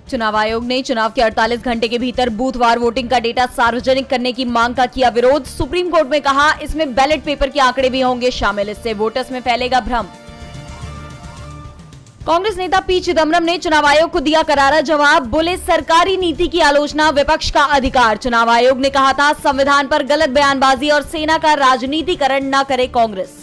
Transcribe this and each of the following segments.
चुनाव आयोग ने चुनाव के 48 घंटे के भीतर बूथवार वोटिंग का डेटा सार्वजनिक करने की मांग का किया विरोध। सुप्रीम कोर्ट में कहा इसमें बैलेट पेपर के आंकड़े भी होंगे शामिल, इससे वोटर्स में फैलेगा भ्रम। कांग्रेस नेता पी चिदम्बरम ने चुनाव आयोग को दिया करारा जवाब, बोले सरकारी नीति की आलोचना विपक्ष का अधिकार। चुनाव आयोग ने कहा था संविधान पर गलत बयानबाजी और सेना का राजनीतिकरण न करे Congress.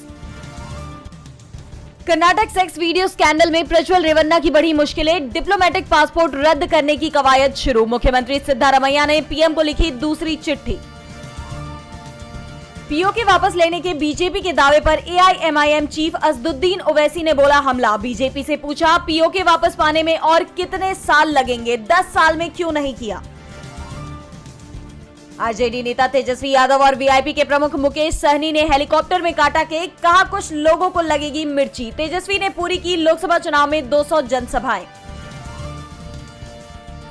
Karnataka sex video scandal में प्रज्वल रेवन्ना की बढ़ी मुश्किलें, डिप्लोमेटिक पासपोर्ट रद्द करने की कवायद शुरू। मुख्यमंत्री सिद्धारमैया ने पीएम को लिखी दूसरी चिट्ठी। पीओके वापस लेने के बीजेपी के दावे पर एआईएमआईएम चीफ असदुद्दीन ओवैसी ने बोला हमला। बीजेपी से पूछा पीओके वापस पाने में और कितने साल लगेंगे, 10 साल में क्यों नहीं किया। आरजेडी नेता तेजस्वी यादव और वीआईपी के प्रमुख मुकेश सहनी ने हेलीकॉप्टर में काटा केक, कहा कुछ लोगों को लगेगी मिर्ची। तेजस्वी ने पूरी की लोकसभा चुनाव में 200 जनसभाएं।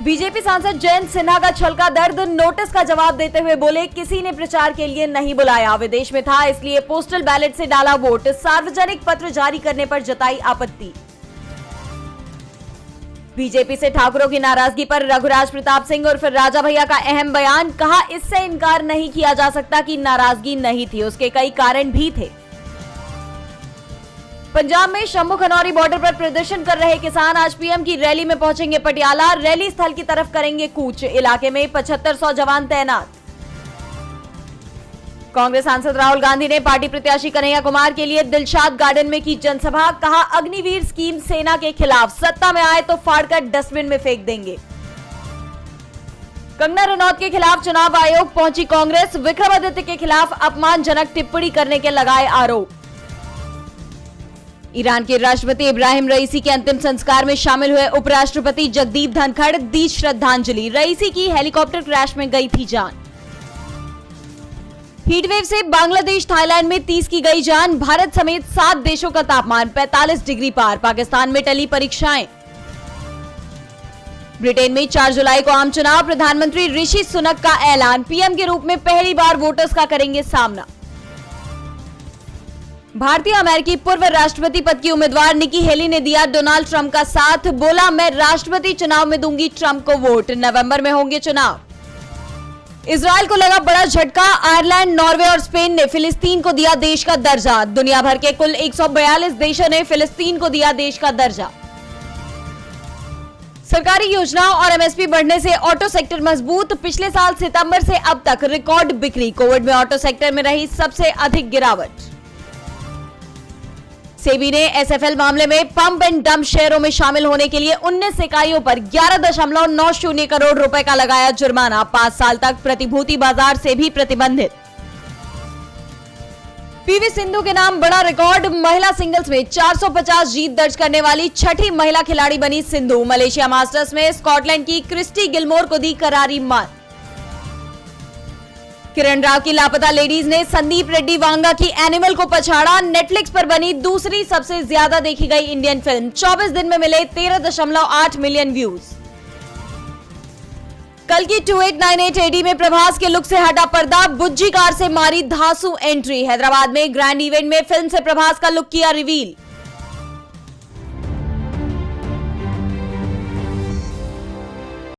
बीजेपी सांसद जयंत सिन्हा का छलका दर्द, नोटिस का जवाब देते हुए बोले किसी ने प्रचार के लिए नहीं बुलाया, विदेश में था इसलिए पोस्टल बैलेट से डाला वोट। सार्वजनिक पत्र जारी करने पर जताई आपत्ति। बीजेपी से ठाकुरों की नाराजगी पर रघुराज प्रताप सिंह और फिर राजा भैया का अहम बयान, कहा इससे इनकार नहीं किया जा सकता कि नाराजगी नहीं थी, उसके कई कारण भी थे। पंजाब में शंभू खनौरी बॉर्डर पर प्रदर्शन कर रहे किसान आज पीएम की रैली में पहुंचेंगे पटियाला, रैली स्थल की तरफ करेंगे कूच। इलाके में 7500 जवान तैनात। कांग्रेस सांसद राहुल गांधी ने पार्टी प्रत्याशी कन्हैया कुमार के लिए दिलशाद गार्डन में की जनसभा, कहा अग्निवीर स्कीम सेना के खिलाफ, सत्ता में आए तो फाड़कर डस्टबिन में फेंक देंगे। कंगना रनौत के खिलाफ चुनाव आयोग पहुंची कांग्रेस, विक्रमादित्य के खिलाफ अपमानजनक टिप्पणी करने के लगाए आरोप। ईरान के राष्ट्रपति इब्राहिम रईसी के अंतिम संस्कार में शामिल हुए उपराष्ट्रपति जगदीप धनखड़, दी श्रद्धांजलि। रईसी की हेलीकॉप्टर क्रैश में गई थी जान। हीटवेव से बांग्लादेश थाईलैंड में 30 की गई जान। भारत समेत 7 देशों का तापमान 45 डिग्री पार। पाकिस्तान में टली परीक्षाएं। ब्रिटेन में 4 जुलाई को आम चुनाव, प्रधानमंत्री ऋषि सुनक का ऐलान, पीएम के रूप में पहली बार वोटर्स का करेंगे सामना। भारतीय अमेरिकी पूर्व राष्ट्रपति पद की उम्मीदवार निकी हेली ने दिया डोनाल्ड ट्रंप का साथ, बोला मैं राष्ट्रपति चुनाव में दूंगी ट्रंप को वोट। नवंबर में होंगे चुनाव। इजराइल को लगा बड़ा झटका, आयरलैंड, नॉर्वे और स्पेन ने फिलिस्तीन को दिया देश का दर्जा। दुनिया भर के कुल 142 देशों ने फिलिस्तीन को दिया देश का दर्जा। सरकारी योजनाओं और एमएसपी बढ़ने से ऑटो सेक्टर मजबूत, पिछले साल सितंबर से अब तक रिकॉर्ड बिक्री। कोविड में ऑटो सेक्टर में रही सबसे अधिक गिरावट। सेबी ने एसएफएल मामले में पंप एंड डंप शेयरों में शामिल होने के लिए 19 इकाइयों पर 11.90 करोड़ रुपए का लगाया जुर्माना। 5 साल तक प्रतिभूति बाजार से भी प्रतिबंधित। पीवी सिंधु के नाम बड़ा रिकॉर्ड, महिला सिंगल्स में 450 जीत दर्ज करने वाली छठी महिला खिलाड़ी बनी सिंधु। मलेशिया मास्टर्स में स्कॉटलैंड की क्रिस्टी गिलमोर को दी करारी मात। किरण राव की लापता लेडीज ने संदीप रेड्डी वांगा की एनिमल को पछाड़ा। नेटफ्लिक्स पर बनी दूसरी सबसे ज्यादा देखी गई इंडियन फिल्म। 24 दिन में मिले 13.8 मिलियन व्यूज। कल की 2898 एडी में प्रभास के लुक से हटा पर्दा, बुज्जी कार से मारी धांसू एंट्री। हैदराबाद में ग्रैंड इवेंट में फिल्म से प्रभास का लुक किया रिवील।